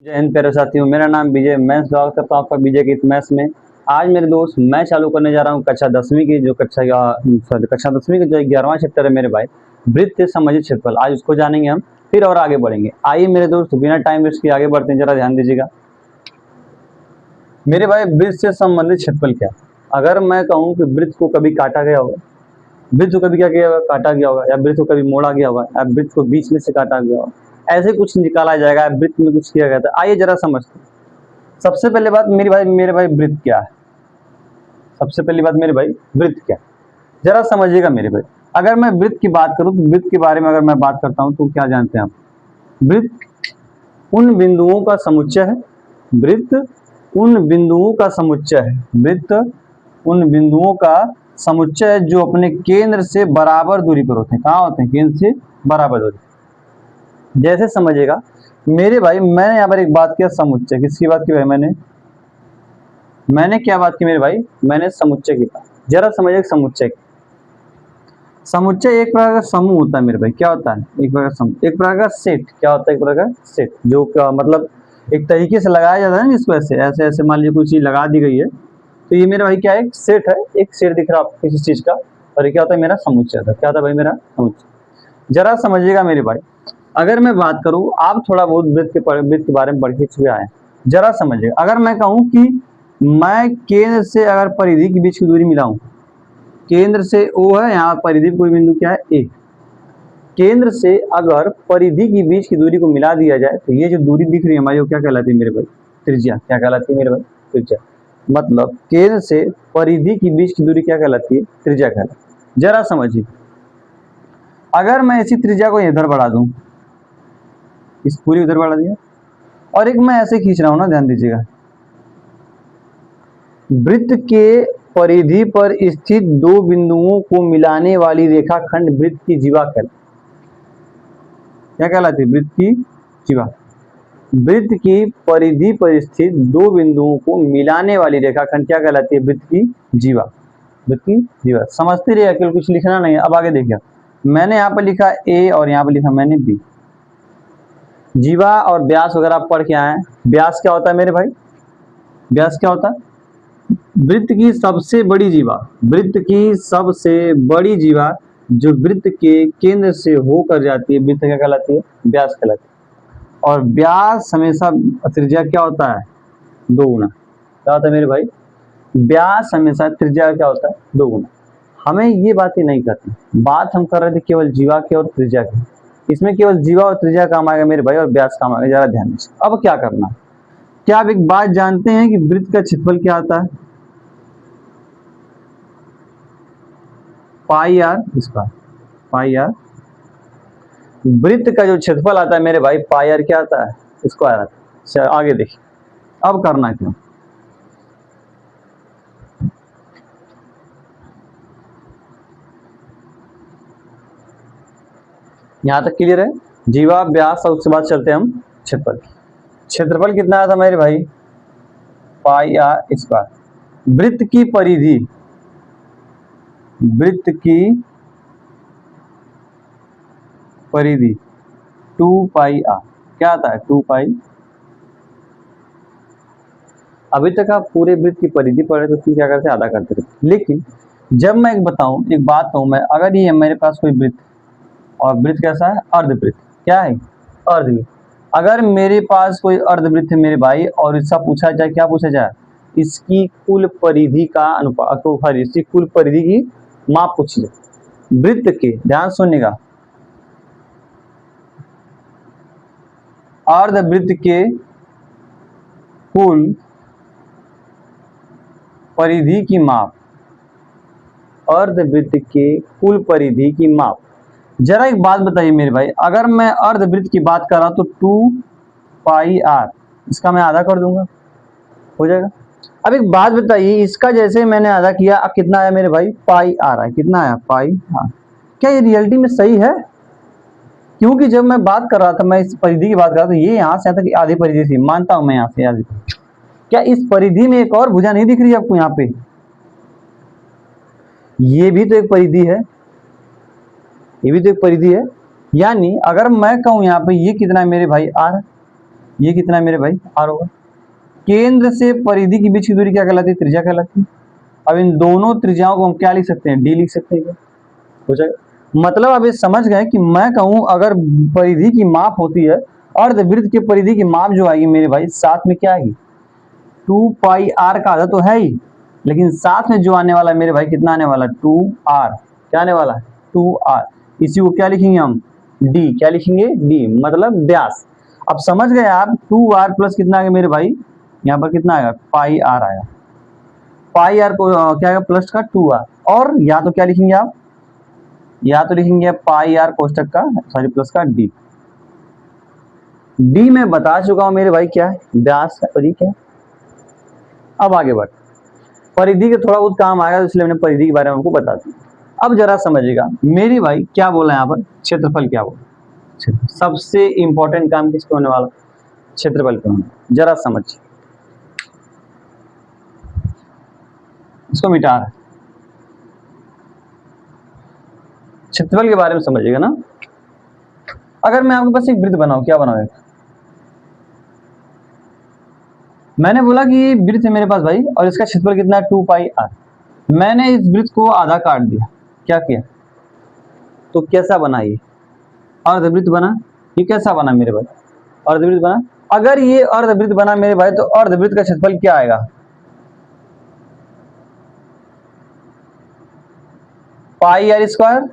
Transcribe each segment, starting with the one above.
जय हिंद प्यारे साथियों, मेरा नाम विजय। मैं स्वागत करता हूँ आपका विजय के मैथ्स में। आज मेरे दोस्त मैं चालू करने जा रहा हूँ कक्षा 10वीं की जो कक्षा 10वीं का जो 11वां चैप्टर है मेरे भाई, वृत्त संबंधित क्षेत्रफल। आज उसको जानेंगे हम, फिर और आगे बढ़ेंगे। आइए मेरे दोस्त बिना टाइम वेस्ट किए आगे बढ़ते हैं, जरा ध्यान दीजिएगा मेरे भाई। वृत्त से संबंधित क्षेत्रफल क्या? अगर मैं कहूँ कि वृत्त को कभी काटा गया होगा, वृत्त को कभी क्या किया होगा, काटा गया होगा, या वृत्त को कभी मोड़ा गया होगा, या वृत्त को बीच में से काटा गया होगा, ऐसे कुछ निकाला जाएगा, वृत्त में कुछ किया गया था। आइए जरा समझते हैं। सबसे पहले बात मेरे भाई वृत्त क्या है? सबसे पहली बात मेरे भाई वृत्त क्या है, जरा समझिएगा मेरे भाई। अगर मैं वृत्त की बात करूं तो वृत्त के बारे में अगर मैं बात करता हूं तो क्या जानते हैं आप? वृत्त उन बिंदुओं का समुच्चय है। वृत्त उन बिंदुओं का समुच्चय है। वृत्त उन बिंदुओं का समुच्चय है जो अपने केंद्र से बराबर दूरी पर होते हैं। कहाँ होते हैं? केंद्र से बराबर दूरी। जैसे समझिएगा मेरे भाई, मैंने यहाँ पर एक बात किया समुच्चय। किसकी बात की भाई? मैंने क्या बात की मेरे भाई? मैंने समुच्चय की बात। जरा समझिए समुच्चय। समुच्चय एक प्रकार का समूह होता है मेरे भाई। क्या होता है? एक प्रकार का समूह, एक प्रकार का सेट। क्या होता है? एक प्रकार का सेट, जो का मतलब एक तरीके से लगाया जाता है ना, जिसको ऐसे ऐसे ऐसे मान लीजिए कोई चीज लगा दी गई है, तो ये मेरा भाई क्या है? एक सेट है। एक सेट दिख रहा है आपको किसी चीज का, और ये क्या होता है? मेरा समुच्चय था। क्या था भाई? मेरा समुच्चय। जरा समझिएगा मेरे भाई, अगर मैं बात करूं, आप थोड़ा बहुत वृत्त के बारे में पढ़ के चुके आए, जरा समझिएगा। अगर मैं कहूं कि मैं केंद्र से अगर परिधि के बीच की दूरी मिलाऊं, केंद्र से O है, यहाँ परिधि कोई बिंदु क्या है? A। केंद्र से अगर परिधि के बीच की दूरी को मिला दिया जाए तो ये जो दूरी दिख रही है हमारी, वो क्या कहलाती है मेरे भाई? त्रिज्या। क्या कहलाती है मेरे भाई? त्रिज्या। मतलब केंद्र से परिधि के बीच की दूरी क्या कहलाती है? त्रिज्या कहलाती है। जरा समझिए, अगर मैं इसी त्रिज्या को इधर बढ़ा दूं, इस पूरी उधर बढ़ा दिया, और एक मैं ऐसे खींच रहा हूं ना, ध्यान दीजिएगा, वृत्त के परिधि पर स्थित दो बिंदुओं को मिलाने वाली रेखाखंड वृत्त की जीवा कहलाती है। क्या कहलाती है? वृत्त की जीवा। वृत्त की परिधि पर स्थित दो बिंदुओं को मिलाने वाली रेखाखंड क्या कहलाती है? वृत्त की जीवा। वृत्त की जीवा। समझते रहिए, अकेले कुछ लिखना नहीं है। अब आगे देखिए, मैंने यहाँ पर लिखा A और यहाँ पर लिखा मैंने B। जीवा और व्यास वगैरह आप पढ़ के आए हैं। व्यास क्या होता है मेरे भाई? व्यास क्या होता है? वृत्त की सबसे बड़ी जीवा। वृत्त की सबसे बड़ी जीवा जो वृत्त के केंद्र से होकर जाती है, वृत्त क्या कहलाती है? व्यास कहलाती है। और व्यास हमेशा त्रिज्या क्या होता है? 2 गुना। क्या होता है मेरे भाई? व्यास हमेशा त्रिज्या क्या होता है? 2 गुना। हमें ये बातें नहीं करनी, बात हम कर रहे थे केवल जीवा की और त्रिज्या की। इसमें केवल जीवा और त्रिज्या काम आएगा मेरे भाई, और व्यास काम आएगा। जरा ध्यान दीजिए। अब क्या करना, क्या आप एक बात जानते हैं कि वृत्त का क्षेत्रफल क्या आता है? Pi r square. Pi r. वृत्त का जो क्षेत्रफल आता है मेरे भाई, पाई आर क्या आता है? स्क्वायर आता है। चल आगे देखिए, अब करना क्यों। यहां तक क्लियर है? जीवा, व्यास, और उसके बाद चलते हैं हम क्षेत्रफल। क्षेत्रफल कितना आता मेरे भाई? पाई आर स्क्वायर। वृत्त की परिधि, वृत्त की परिधि 2 पाई आर। क्या आता है? 2 पाई। अभी तक आप पूरे वृत्त की परिधि पढ़े तो फिर क्या करते? आधा करते रहते। लेकिन जब मैं एक बताऊं, एक बात कहूं मैं, अगर ये मेरे पास कोई वृत्त, और वृत्त कैसा है? अर्धवृत्त। क्या है? अर्धवृत्त। अगर मेरे पास कोई अर्धवृत्त है मेरे भाई, और इसका पूछा जाए, क्या पूछा जाए? इसकी कुल परिधि का अनुपात, इसकी कुल परिधि की माप पूछी जाए। वृत्त के, ध्यान सुनिएगा, अर्धवृत्त के कुल परिधि की माप, अर्धवृत्त के कुल परिधि की माप। जरा एक बात बताइए मेरे भाई, अगर मैं अर्धवृत्त की बात कर रहा हूं तो 2 पाई आर, इसका मैं आधा कर दूंगा, हो जाएगा। अब एक बात बताइए, इसका जैसे मैंने आधा किया, अब कितना आया मेरे भाई? पाई आर है। कितना आया? पाई आर। क्या ये रियलिटी में सही है? क्योंकि जब मैं बात कर रहा था, मैं इस परिधि की बात कर रहा था, ये यहाँ से आता कि आधी परिधि थी, मानता हूं मैं यहाँ से आधी। क्या इस परिधि में एक और भुजा नहीं दिख रही है आपको यहाँ पे? ये भी तो एक परिधि है, ये भी तो एक परिधि है। यानी अगर मैं कहूं यहाँ पे ये कितना है मेरे भाई? आर। ये कितना है मेरे भाई, आर होगा। केंद्र से परिधि के बीच की दूरी क्या कहलाती है, त्रिज्या कहलाती है। अब इन दोनों त्रिज्याओं को हम क्या लिख सकते हैं, डी लिख सकते हैं, हो जाएगा। मतलब अब ये समझ गए कि मैं कहूं अगर परिधि की माप होती है, अर्धवृत्त के परिधि की माप जो आएगी मेरे भाई, साथ में क्या आएगी, 2πr का आधा तो है ही, लेकिन साथ में जो आने वाला है मेरे भाई, कितना आने वाला है, 2r। क्या आने वाला है, 2r। इसी को क्या लिखेंगे हम, d। क्या लिखेंगे, d, मतलब व्यास। अब समझ गए आप, 2r प्लस कितना आएगा मेरे भाई, यहाँ पर कितना आएगा, πr आएगा। πr को क्या आएगा, प्लस का 2r, और या तो क्या लिखेंगे आप, या तो लिखेंगे πr कोष्टक का, सॉरी प्लस का d। d मैं बता चुका हूं मेरे भाई क्या है, व्यास है, और ये क्या है। अब आगे बढ़, परिधि के थोड़ा बहुत काम आएगा, इसलिए मैंने परिधि के बारे में आपको बता दिया। अब जरा समझिएगा मेरे भाई, क्या बोला यहाँ पर, क्षेत्रफल क्या बोला, सबसे इंपॉर्टेंट काम किसको होने वाला, क्षेत्रफल पे होना। जरा समझ, इसको मिटा रहा है, क्षेत्रफल के बारे में समझिएगा ना। अगर मैं आपके पास एक वृत्त बनाऊं, क्या बनाऊं, मैंने बोला कि ये वृत्त है मेरे पास भाई, और इसका क्षेत्रफल कितना है, 2πr। मैंने इस वृत्त को आधा काट दिया, क्या किया, तो कैसा बना ये, अर्धवृत्त बना। ये कैसा बना मेरे भाई, अर्धवृत्त बना। अगर ये अर्धवृत्त बना मेरे भाई, तो अर्धवृत्त का क्षेत्रफल क्या आएगा, πr²,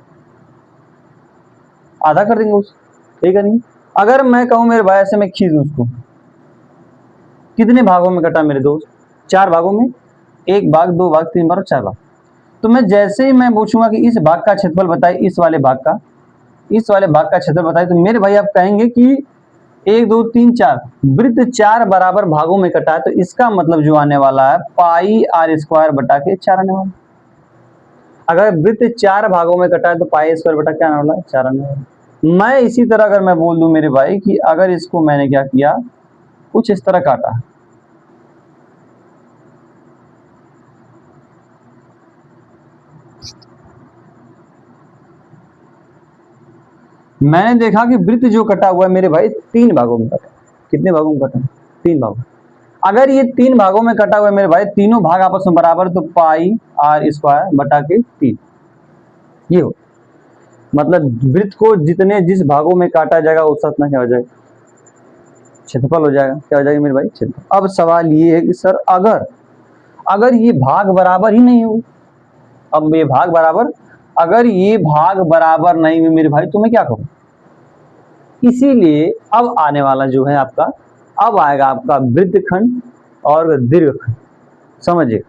आधा कर देंगे उस, ठीक है नहीं। अगर मैं कहूं मेरे भाई ऐसे मैं खींच दूं उसको, कितने भागों में कटा मेरे दोस्त, 4 भागों में, 1 भाग, 2 भाग, 3 भाग और 4 भाग। तो मैं जैसे ही मैं पूछूंगा कि इस भाग का क्षेत्रफल बताइए, इस वाले भाग का, इस वाले भाग का क्षेत्रफल बताइए, तो मेरे भाई आप कहेंगे कि 1 2 3 4, वृत्त 4 बराबर भागों में कटा है, तो इसका मतलब जो आने वाला है πr² बटा के 4 आने वाला। अगर वृत्त 4 भागों में कटा है तो πr² बटा क्या आने वाला है, 4 आने वाला। मैं इसी तरह अगर मैं बोल दूं मेरे भाई कि अगर इसको मैंने क्या किया, कुछ इस तरह काटा, मैंने देखा कि वृत्त जो कटा हुआ है मेरे भाई 3 भागों में कटा। कितने भागों में कटा, 3 भागों। अगर ये 3 भागों में कटा हुआ है मेरे भाई, तीनों भाग आपस में बराबर, तो πr² बटा के 3, ये हो। मतलब वृत्त को जितने जिस भागों में काटा जाएगा उसका उतना क्या हो जाएगा, क्षेत्रफल हो जाएगा। क्या हो जाएगा मेरे भाई, क्षेत्रफल। अब सवाल ये है कि सर अगर अगर ये भाग बराबर ही नहीं हो, अब ये भाग बराबर, अगर ये भाग बराबर नहीं हुए मेरे भाई, तो मैं क्या करूं। इसीलिए अब आने वाला जो है आपका, अब आएगा आपका वृत्तखंड और दीर्घखंड, समझिए।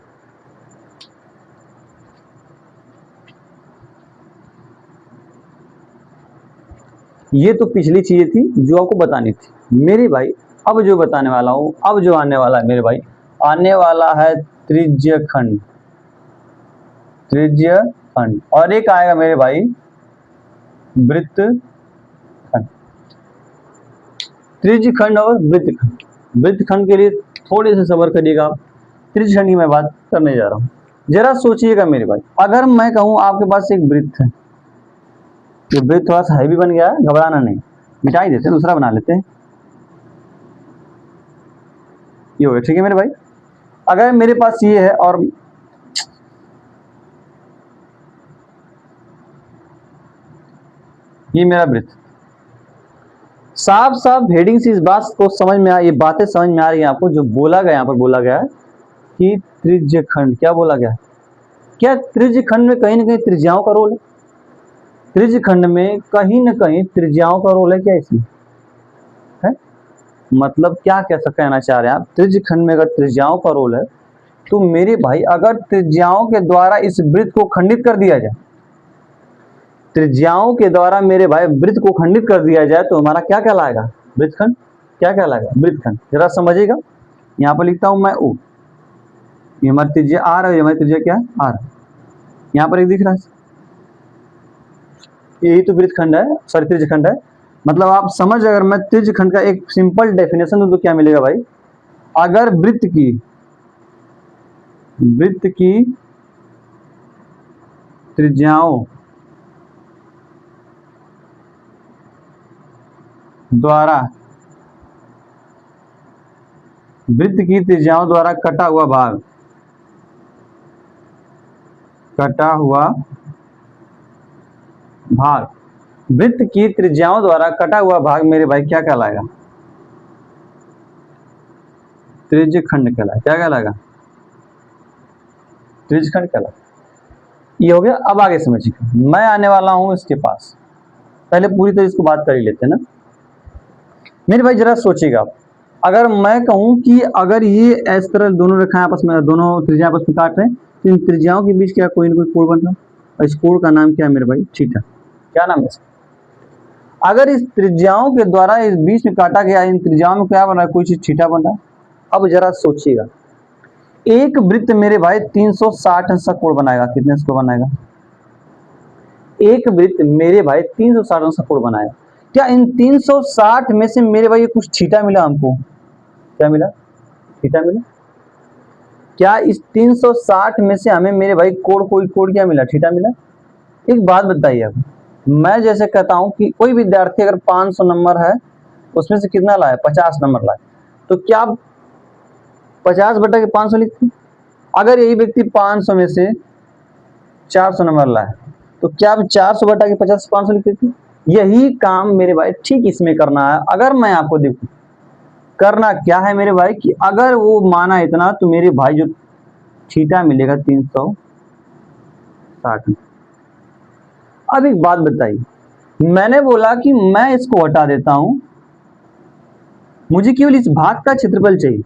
ये तो पिछली चीजें थी जो आपको बतानी थी मेरे भाई। अब जो बताने वाला हूं, अब जो आने वाला है मेरे भाई, आने वाला है त्रिज्यखंड। त्रिज्यखंड, और एक आएगा मेरे भाई वृत्तखंड। त्रिज्यखंड और वृत्तखंड। वृत्तखंड के लिए थोड़े से सब्र करिएगा आप, त्रिज्यखंड की मैं बात करने जा रहा हूं। जरा सोचिएगा मेरे भाई, अगर मैं कहूं आपके पास एक वृत्त है, ये वृत्त थोड़ा सा हैवी बन गया है, घबराना नहीं, मिटा ही देते, दूसरा बना लेते हैं। ये हो गया, ठीक है मेरे भाई। अगर मेरे पास ये है और ये मेरा वृत्त, साफ साफ हेडिंग से इस बात को समझ में आ, ये बातें समझ में आ रही है आपको, जो बोला गया यहाँ पर बोला गया है कि त्रिज्यखंड, क्या बोला गया, क्या त्रिज्यखंड में कहीं ना कहीं त्रिज्याओं का रोल है, त्रिज्यखंड में कहीं ना कहीं त्रिज्याओं का रोल है क्या इसमें, है? मतलब क्या कैसा कहना चाह रहे हैं आप, त्रिज्यखंड में अगर त्रिज्याओं का रोल है, तो मेरे भाई अगर त्रिज्याओं के द्वारा इस वृत्त को खंडित कर दिया जाए, त्रिज्याओं के द्वारा मेरे भाई वृत्त को खंडित कर दिया जाए, तो हमारा क्या कहलाएगा, वृत्तखंड। क्या कहलाएगा, वृत्तखंड। जरा समझिएगा, यहाँ पर लिखता हूं मैं ओ, ये हमारी त्रिज्या आर है, हमारी त्रिज्या क्या है, आर। यहाँ पर एक दिख रहा है, यही तो वृत्तखंड है, सॉरी त्रिज्यखंड है। मतलब आप समझ, अगर मैं त्रिज्यखंड का एक सिंपल डेफिनेशन दूं तो क्या मिलेगा भाई, अगर वृत्त की त्रिज्याओं द्वारा वृत्त की त्रिज्याओं द्वारा कटा हुआ भाग, कटा हुआ भाग, वृत्त की त्रिज्याओं द्वारा कटा हुआ भाग मेरे भाई क्या कहलाएगा? त्रिज्य खंड कहलाएगा। क्या कहलाएगा? त्रिज्य खंड कहलाएगा। ये हो गया। अब आगे समझिए, मैं आने वाला हूं इसके पास, पहले पूरी तरह इसको बात कर ही लेते हैं ना। मेरे भाई जरा सोचिएगा, अगर मैं कहूं कि अगर ये इस तरह दोनों रेखाएं आपस में, दोनों त्रिज्या आपस में काट रहे हैं, तो इन त्रिज्याओं के बीच क्या कोई ना कोई कोण बन रहा है, और इस कोण का नाम क्या है मेरे भाई? थीटा। क्या नाम है इसका? अगर इस त्रिज्याओं के द्वारा इस बीच में काटा गया, इन त्रिज्याओं में क्या बन रहा है? कोई चीज थीटा बन रहा है। अब जरा सोचिएगा, एक वृत्त मेरे भाई 360 अंश का कोण बनाएगा। कितने अंश का बनाएगा? एक वृत्त मेरे भाई 360 अंश का कोण बनाएगा। क्या इन 360 में से मेरे भाई कुछ थीटा मिला हमको? क्या मिला? थीटा मिला। क्या इस 360 में से हमें मेरे भाई कोई कोण क्या मिला? थीटा मिला। एक बात बताइए, अब मैं जैसे कहता हूं कि कोई विद्यार्थी अगर 500 नंबर है, उसमें से कितना लाए? 50 नंबर लाए, तो क्या 50/500 लिखते? अगर यही व्यक्ति 500 में से 400 नंबर लाए, तो क्या आप 400/50 500 लिख देते? यही काम मेरे भाई ठीक इसमें करना है। अगर मैं आपको देखूं, करना क्या है मेरे भाई कि अगर वो माना इतना, तो मेरे भाई जो थीटा मिलेगा 360। अब एक बात बताइए, मैंने बोला कि मैं इसको हटा देता हूं, मुझे केवल इस भाग का क्षेत्रफल चाहिए,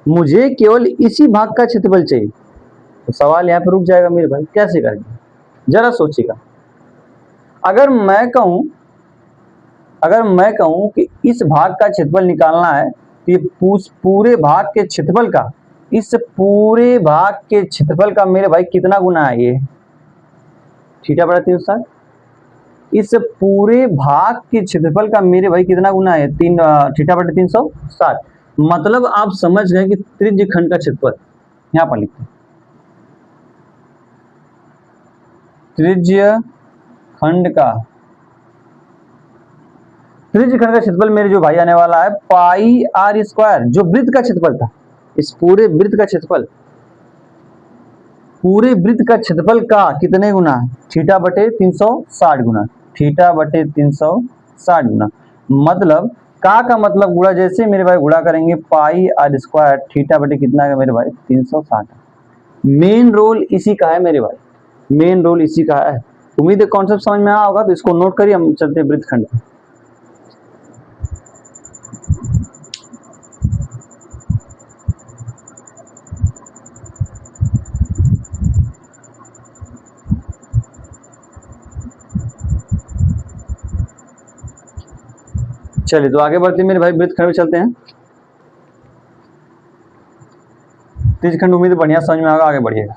मुझे केवल इसी भाग का क्षेत्रफल चाहिए, तो सवाल यहां पर रुक जाएगा मेरे भाई। कैसे करेंगे? जरा सोचिएगा। अगर मैं कहूं कि इस भाग का क्षेत्रफल निकालना है, तो ये पूरे भाग के क्षेत्रफल का, इस पूरे भाग के क्षेत्रफल का मेरे भाई कितना गुना है? ये थीटा/360। इस पूरे भाग के क्षेत्रफल का मेरे भाई कितना गुना है? थीटा/360। मतलब आप समझ गए कि त्रिज्य खंड का क्षेत्रफल, यहां पर लिखते हैं त्रिज्य खंड का क्षेत्रफल मेरे जो भाई आने वाला है πr², जो वृत्त का क्षेत्रफल था। इस पूरे वृत्त का क्षेत्रफल, पूरे वृत्त का क्षेत्रफल का कितने गुना? थीटा/360 गुना, थीटा/360 गुना। मतलब का मतलब गुणा, जैसे मेरे भाई गुणा करेंगे πr², थीटा कितना है मेरे भाई? 360। मेन रोल इसी का है मेरे भाई, मेन रोल इसी का है। उम्मीद है कॉन्सेप्ट समझ में आया होगा, तो इसको नोट करिए, हम चलते हैं वृत्तखंड पे। चलिए तो आगे बढ़ते मेरे भाई, वृत्तखंड में चलते हैं। त्रिज्यखंड उम्मीद बढ़िया समझ में आएगा, आगे बढ़िएगा।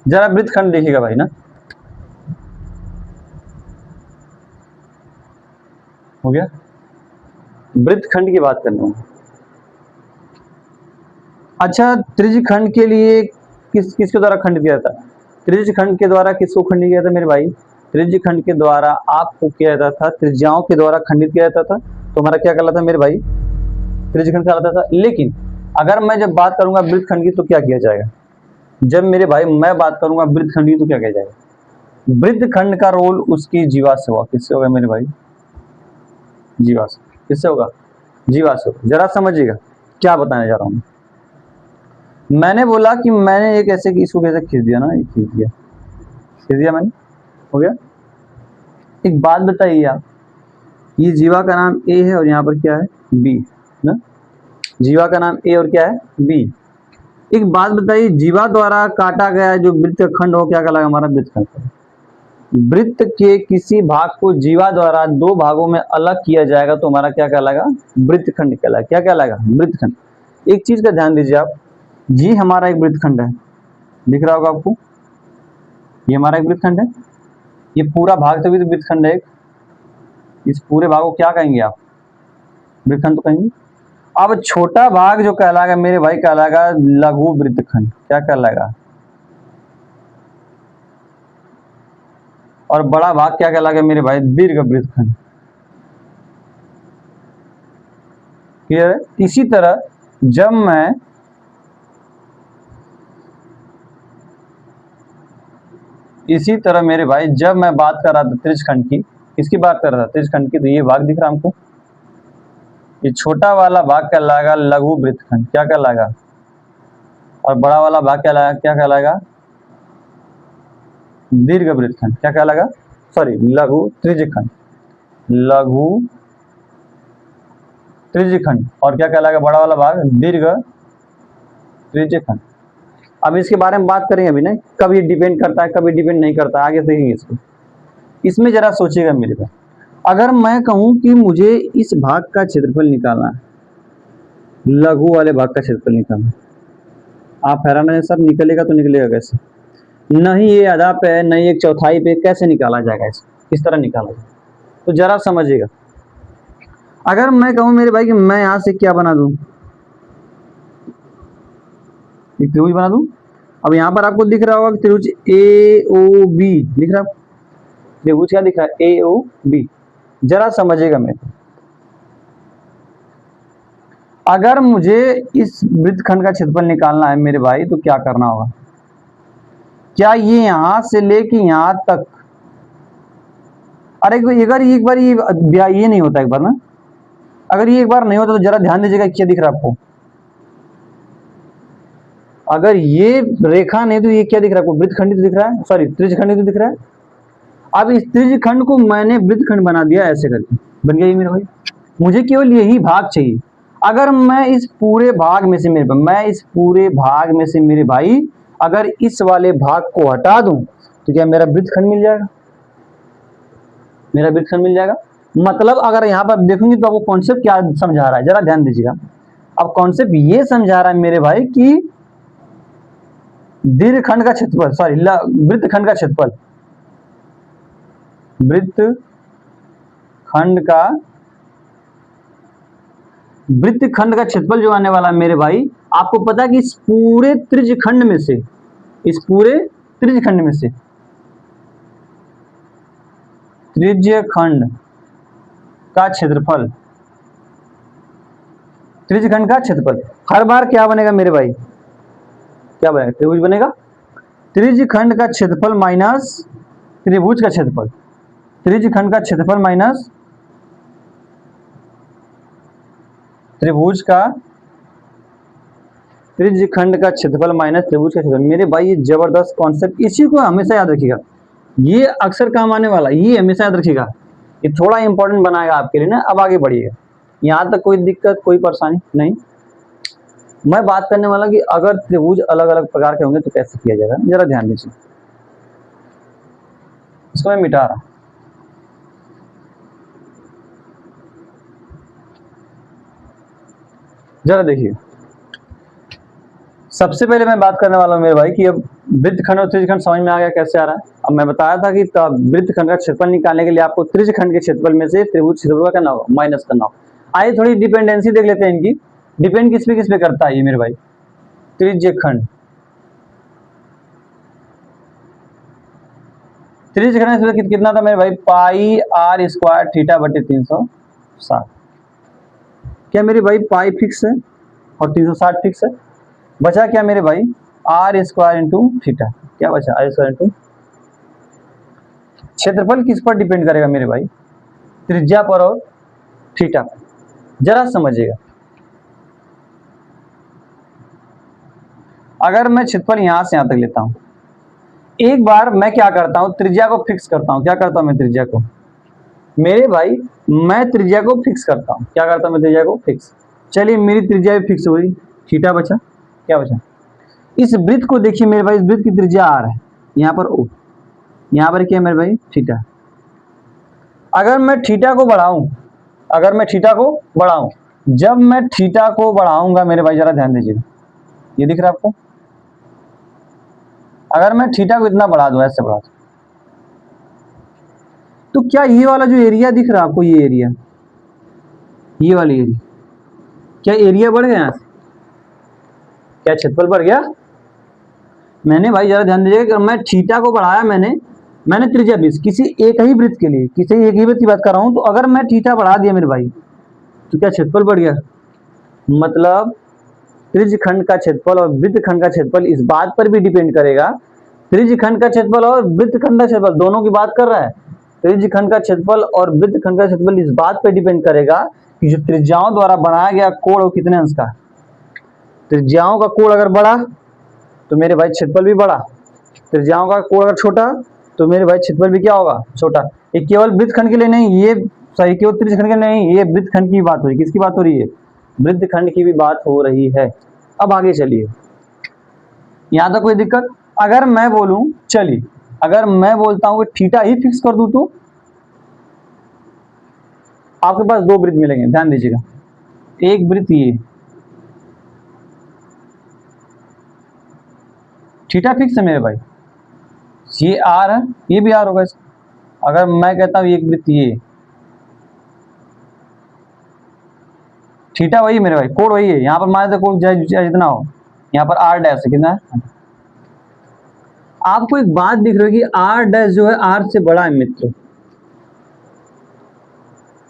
जरा वृत्तखंड देखिएगा भाई ना, हो गया। वृत्तखंड की बात करना हूं। अच्छा, त्रिज्यखंड के लिए किसके द्वारा खंडित किया था? त्रिज्यखंड के द्वारा किसको खंडित किया था मेरे भाई? त्रिज्यखंड के द्वारा आपको किया जाता था, त्रिज्याओं के द्वारा खंडित किया जाता था। तो हमारा क्या कहलाता था मेरे भाई? त्रिज्यखंड कहलाता था। लेकिन अगर मैं जब बात करूंगा वृत्तखंड की, तो क्या किया जाएगा? जब मेरे भाई मैं बात करूंगा वृत्तखंड की, तो क्या किया जाएगा? वृत्तखंड का रोल उसकी जीवा से होगा। किससे होगा मेरे भाई? जीवा से। किससे होगा? जीवा से होगा। जरा समझिएगा क्या बताने जा रहा हूं। मैंने बोला कि मैंने एक ऐसे, इसको कैसे खींच दिया ना, खींच दिया मैंने, हो गया। एक बात बताइए आप, ये जीवा का नाम ए है और यहाँ पर क्या है? बी ना। जीवा का नाम ए और क्या है? बी। एक बात बताइए, जीवा द्वारा काटा गया जो वृत्त खंड हो, क्या कहलाएगा हमारा? वृत्तखंड। वृत्त के किसी भाग को जीवा द्वारा दो भागों में अलग किया जाएगा, तो हमारा क्या कहलाएगा? वृत्तखंड कहलाएगा। क्या कहलाएगा? वृत्तखंड। एक चीज का ध्यान दीजिए आप, जी हमारा एक वृत्तखंड है, दिख रहा होगा आपको, ये हमारा एक वृत्तखंड है। ये पूरा भाग तो भी तो वृत्तखंड है। इस पूरे भाग को क्या कहेंगे आप? वृत्तखंड तो कहेंगे। अब छोटा भाग जो कहलाएगा मेरे भाई, कहलाएगा लघु वृत्तखंड। क्या कहलाएगा? और बड़ा भाग क्या कहलाएगा मेरे भाई, दीर्घ वृत्तखंड। क्लियर है। इसी तरह जब मैं मेरे भाई जब मैं बात कर रहा था त्रिज्यखंड की, किसकी बात कर रहा था, त्रिज्यखंड की, तो ये भाग दिख रहा हमको, ये छोटा वाला भाग कहलाएगा लघु वृत्तखंड, क्या कहलाएगा, और बड़ा वाला भाग क्या कहलाएगा, दीर्घ वृत्तखंड, क्या कहलाएगा, सॉरी लघु त्रिज्यखंड, लघु त्रिज्यखंड, और क्या कहलाएगा बड़ा वाला भाग, दीर्घ त्रिज्यखंड। अब इसके बारे में बात करेंगे अभी, नहीं कब ये डिपेंड करता है, कभी डिपेंड नहीं करता है, आगे देखेंगे इसको। इसमें जरा सोचिएगा मेरे पास, अगर मैं कहूं कि मुझे इस भाग का क्षेत्रफल निकालना है, लघु वाले भाग का क्षेत्रफल निकालना, आप हैरान है सर निकलेगा तो निकलेगा कैसे, नहीं ये आधा पे नहीं एक चौथाई पे, कैसे निकाला जाएगा इसको, किस तरह निकाला जाएगा, तो जरा समझिएगा। अगर मैं कहूं मेरे भाई कि मैं यहां से क्या बना दूं, एक त्रिभुज बना दूं। अब यहां पर आपको दिख रहा होगा कि त्रिभुज ए ओ बी दिख रहा है, त्रिभुज क्या दिख रहा है, ए ओ बी। जरा समझिएगा मेरे, अगर मुझे इस वृत्तखंड का क्षेत्रफल निकालना है मेरे भाई, तो क्या करना होगा, क्या ये यहां से लेके यहां तक, अरे अगर एक बार ये नहीं होता, एक बार ना, अगर ये एक बार नहीं होता तो जरा ध्यान दीजिएगा क्या दिख रहा है आपको, अगर ये रेखा नहीं तो ये क्या दिख रहा है आपको, वृत्तखंड दिख रहा है, सॉरी त्रिज्यखंड दिख रहा है। अब इस त्रिज्यखंड को मैंने वृत्तखंड बना दिया, ऐसे करके बन गया ये मेरे भाई, मुझे केवल यही भाग चाहिए। अगर मैं इस पूरे भाग में से मेरे भाई अगर इस वाले भाग को हटा दूं तो क्या मेरा वृत्तखंड मिल जाएगा, मेरा वृत्तखंड मिल जाएगा। मतलब अगर यहाँ पर देखूंगी तो आपको कॉन्सेप्ट क्या समझा रहा है, जरा ध्यान दीजिएगा। अब कॉन्सेप्ट ये समझा रहा है मेरे भाई कि दीर्घखंड का क्षेत्रफल, सॉरी वृत्तखंड का क्षेत्रफल, वृत्तखंड का क्षेत्रफल जो आने वाला है मेरे भाई, आपको पता है कि इस पूरे त्रिज्यखंड में से त्रिज्यखंड का क्षेत्रफल, हर बार क्या बनेगा मेरे भाई, क्या बनेगा, त्रिभुज बनेगा। त्रिज्यखंड का क्षेत्रफल माइनस त्रिभुज का क्षेत्रफल, त्रिज्यखंड का क्षेत्रफल माइनस त्रिभुज का क्षेत्रफल। मेरे भाई ये जबरदस्त कॉन्सेप्ट, इसी को हमेशा याद रखिएगा, ये अक्सर काम आने वाला, ये हमेशा याद रखिएगा, ये थोड़ा इंपॉर्टेंट बनाएगा आपके लिए ना। अब आगे बढ़िएगा, यहाँ तक कोई दिक्कत कोई परेशानी नहीं। मैं बात करने वाला कि अगर त्रिभुज अलग अलग प्रकार के होंगे तो कैसे किया जाएगा, जरा ध्यान दीजिए। इसको मैं मिटा रहा हूं, जरा देखिए। सबसे पहले मैं बात करने वाला हूं मेरे भाई कि अब वृत्तखंड और त्रिज्यखंड समझ में आ गया कैसे आ रहा है। अब मैं बताया था कि वृत्तखंड का क्षेत्रफल निकालने के लिए आपको त्रिज्यखंड के क्षेत्रफल में से त्रिभुज क्षेत्रफल का करना होगा, माइनस करना होगा। आइए थोड़ी डिपेंडेंसी देख लेते हैं इनकी, डिपेंड किस पे करता है ये मेरे भाई। त्रिज्यखंड कितना था मेरे भाई, पाई आर स्क्वायर थीटा बटे 360। क्या मेरे भाई पाई फिक्स है और 360 फिक्स है, बचा क्या मेरे भाई, आर स्क्वायर इंटू थीटा, क्या बचा, आर स्क्वायर इंटू। क्षेत्रफल किस पर डिपेंड करेगा मेरे भाई, त्रिज्या पर और थीटा पर। जरा समझिएगा, अगर मैं क्षेत्रफल यहां से यहां तक लेता हूं, एक बार मैं क्या करता हूं, त्रिज्या को फिक्स करता हूं। क्या करता हूं मैं त्रिज्या को, मेरे भाई मैं त्रिज्या को फिक्स करता हूं, क्या करता हूं मैं त्रिज्या को फिक्स। चलिए मेरी त्रिज्या भी फिक्स हुई, थीटा बचा, क्या बचा। इस वृत्त को देखिए मेरे भाई, इस वृत्त की त्रिज्या आर है, यहाँ पर ओ, यहाँ पर क्या मेरे भाई थीटा। अगर मैं थीटा को बढ़ाऊं, जब मैं थीटा को बढ़ाऊंगा मेरे भाई, जरा ध्यान दीजिए, ये दिख रहा है आपको। अगर मैं थीटा को इतना बढ़ा दूं, ऐसे बढ़ा दूं, तो क्या ये वाला जो एरिया दिख रहा है आपको, ये एरिया, ये वाली एरिया, क्या एरिया बढ़ गया, क्या क्षेत्रफल बढ़ गया। मैंने भाई जरा ध्यान दीजिएगा कि मैं थीटा को बढ़ाया मैंने, मैंने त्रिज्या 20, किसी एक ही वृत्त के लिए, किसी एक ही वृत्त की बात कर रहा हूं, तो अगर मैं थीटा बढ़ा दिया मेरे भाई तो क्या क्षेत्रफल बढ़ गया? मतलब त्रिज्य खंड का क्षेत्रफल और वृत्त खंड का क्षेत्रफल इस बात पर भी डिपेंड करेगा, त्रिज्य खंड का क्षेत्रफल और वृत्त खंड का क्षेत्रफल दोनों की बात कर रहा है। त्रिज्य खंड का क्षेत्रफल और वृत्त खंड का क्षेत्रफल इस बात पर डिपेंड करेगा कि जो त्रिज्याओं द्वारा बनाया गया कोण वो कितने अंश का है। त्रिज्याओं का कोण अगर बड़ा तो मेरे भाई क्षेत्रफल भी बड़ा, त्रिज्याओं का कोण अगर छोटा तो मेरे भाई क्षेत्रफल भी क्या होगा? छोटा। ये केवल वृत्त खंड के लिए नहीं, ये सही केवल त्रिज्य खंड के लिए नहीं, ये वृत्त खंड की बात हो रही है। किसकी बात हो रही है? वृत्त खंड की भी बात हो रही है। अब आगे चलिए, यहां तक कोई दिक्कत? अगर मैं बोलूं, चलिए अगर मैं बोलता हूं कि थीटा ही फिक्स कर दूं तो आपके पास दो वृत्त मिलेंगे, ध्यान दीजिएगा। एक वृत्त ये, थीटा फिक्स है मेरे भाई, ये आर है, ये भी आर होगा। अगर मैं कहता हूं एक वृत्त ये, थीटा वही है मेरे भाई, कोण वही है, यहां पर मान लेते कोण जितना हो, यहां पर आर डैश है, कितना है? आपको एक बात दिख रही है कि आर डैश जो है आर से बड़ा है मित्र।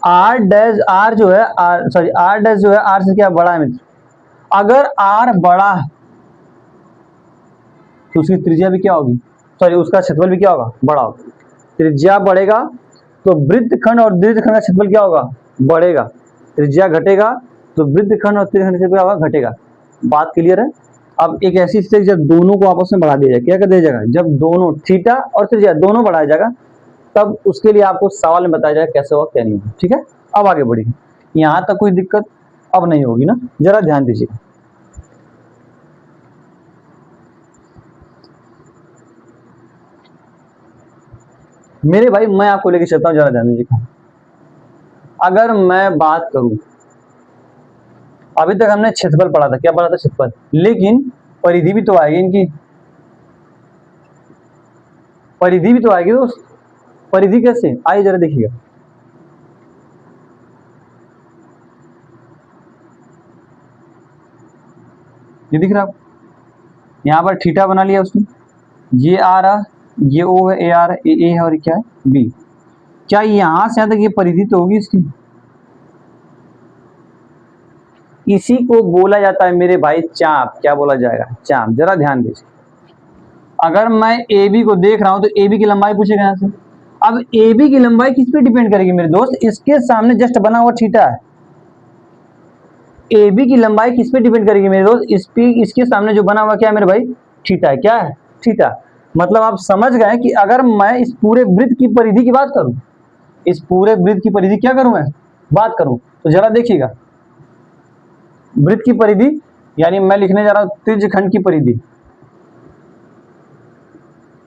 आर डैश आर जो है आर डैश जो है आर से क्या बड़ा है मित्र? अगर आर बड़ा है तो उसकी त्रिज्या भी क्या होगी? उसका क्षेत्रफल भी क्या होगा? बड़ा होगा। त्रिज्या बढ़ेगा तो वृत्त खंड और दीर्घ खंड का क्षेत्रफल क्या होगा? बढ़ेगा। त्रिज्या घटेगा तो वृत्त खंड और दीर्घ खंड का क्षेत्रफल क्या होगा? घटेगा। बात क्लियर है? अब एक ऐसी स्थिति जब दोनों को आपस में बढ़ा दिया जाए, क्या कर दिया जाएगा? जब दोनों थीटा और त्रिज्या दोनों बढ़ाया जाएगा, तब उसके लिए आपको सवाल में बताया जाएगा कैसे होगा क्या नहीं होगा। ठीक है, अब आगे बढ़िए। यहां तक कोई दिक्कत अब नहीं होगी ना? जरा ध्यान दीजिए। मेरे भाई मैं आपको लेके चलता हूं, जरा ध्यान दीजिएगा। अगर मैं बात करूं, अभी तक हमने क्षेत्रफल पढ़ा था, क्या पढ़ा था? क्षेत्रफल। लेकिन परिधि भी तो आएगी इनकी, परिधि भी तो आएगी दोस्त। परिधि कैसे आई जरा देखिएगा। ये दिख रहा है? यहां पर थीटा बना लिया उसने, ये आ रहा, ये ओ है, ए आर है, ए है और क्या है? बी। क्या यहां से यहां तक ये परिधि तो होगी इसकी? इसी को बोला जाता है मेरे भाई चाप। क्या बोला जाएगा? चाप। जरा ध्यान दीजिए। अगर मैं ए बी को देख रहा हूं तो ए बी की लंबाई पूछेगा यहां से। अब ए बी की लंबाई किस पे डिपेंड करेगी मेरे दोस्त? इसके सामने जस्ट बना हुआ थीटा है। ए बी की लंबाई किस पे डिपेंड करेगी मेरे दोस्त? इसके सामने जो बना हुआ क्या है मेरे भाई? थीटा है। क्या है? थीटा। मतलब आप समझ गए कि अगर मैं इस पूरे वृत्त की परिधि की बात करूं, इस पूरे वृत्त की परिधि क्या करूं मैं? बात करूं, तो जरा देखिएगा। वृत्त की परिधि यानी मैं लिखने जा रहा हूं त्रिज्य खंड की परिधि,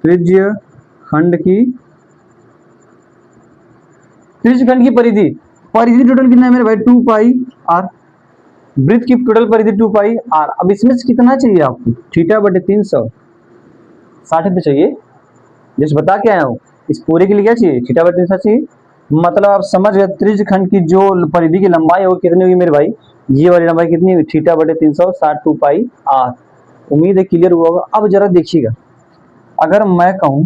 त्रिज्य खंड की, त्रिज्य खंड की परिधि। परिधि टोटल कितना है मेरे भाई? 2 पाई आर। वृत्त की टोटल परिधि 2 पाई आर। अब इसमें से कितना चाहिए आपको? थीटा बटे 360 पे चाहिए। जैसे बता के आया हूं, इस पूरे के लिए क्या चाहिए? थीटा बटे 360 चाहिए। मतलब आप समझ गए त्रिज्य खंड की जो परिधि की लंबाई होगी कितनी होगी मेरे भाई? ये वाली लंबाई कितनी हुई? थीटा बटे 360 2 पाई आर। उम्मीद है क्लियर हुआ होगा। अब जरा देखिएगा, अगर मैं कहूं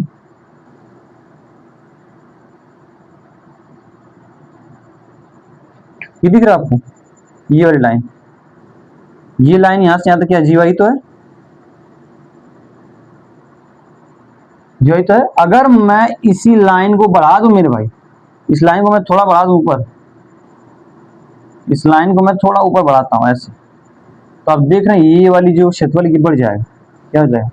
ये दिख रहा है आपको? ये वाली लाइन, ये लाइन यहां से यहां तक क्या जीवाई तो है? जीवाई तो है। अगर मैं इसी लाइन को बढ़ा दूं मेरे भाई, इस लाइन को मैं थोड़ा बढ़ा दूं ऊपर, इस लाइन को मैं थोड़ा ऊपर बढ़ाता हूं ऐसे, तो आप देख रहे हैं ये वाली जो क्षेत्रफल की बढ़ जाएगा। क्या हो जाएगा?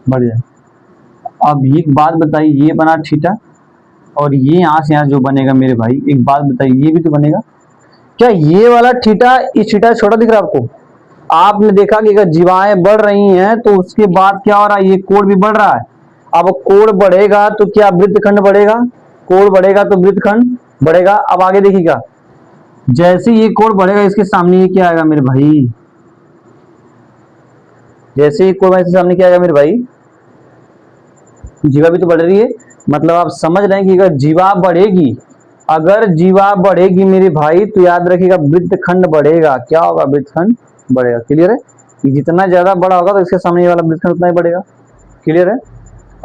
बढ़ जाएगा। अब एक बात बताइए, ये बना थीटा और ये यहां से यहां जो बनेगा मेरे भाई, एक बात बताइए, ये भी तो बनेगा। क्या ये वाला थीटा इस थीटा से छोटा दिख रहा है आपको? आपने देखा कि अगर जीवाएं बढ़ रही हैं तो उसके बाद क्या हो रहा है? ये कोण भी बढ़ रहा है। अब कोण बढ़ेगा तो क्या वृत्तखंड बढ़ेगा? कोण बढ़ेगा तो वृत्तखंड बढ़ेगा। अब आगे देखिएगा, जैसे ये कोण बढ़ेगा इसके सामने ये क्या आएगा मेरे भाई? जैसे ये कोण इसके सामने क्या आएगा मेरे भाई? जीवा भी तो बढ़ रही है। मतलब आप समझ रहे हैं कि अगर जीवा बढ़ेगी, अगर जीवा बढ़ेगी मेरे भाई, तो याद रखिएगा वृत्तखंड बढ़ेगा। क्या होगा? वृत्तखंड बढ़ेगा। क्लियर है? जितना ज्यादा बड़ा होगा तो इसके सामने वाला वृत्तखंड उतना ही बढ़ेगा। क्लियर है?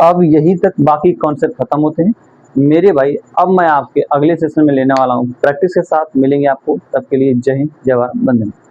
अब यही तक बाकी कॉन्सेप्ट खत्म होते हैं मेरे भाई। अब मैं आपके अगले सेशन में लेने वाला हूँ प्रैक्टिस के साथ। मिलेंगे आपको, तब के लिए जय हिंद, जय भारत, वंदे मातरम।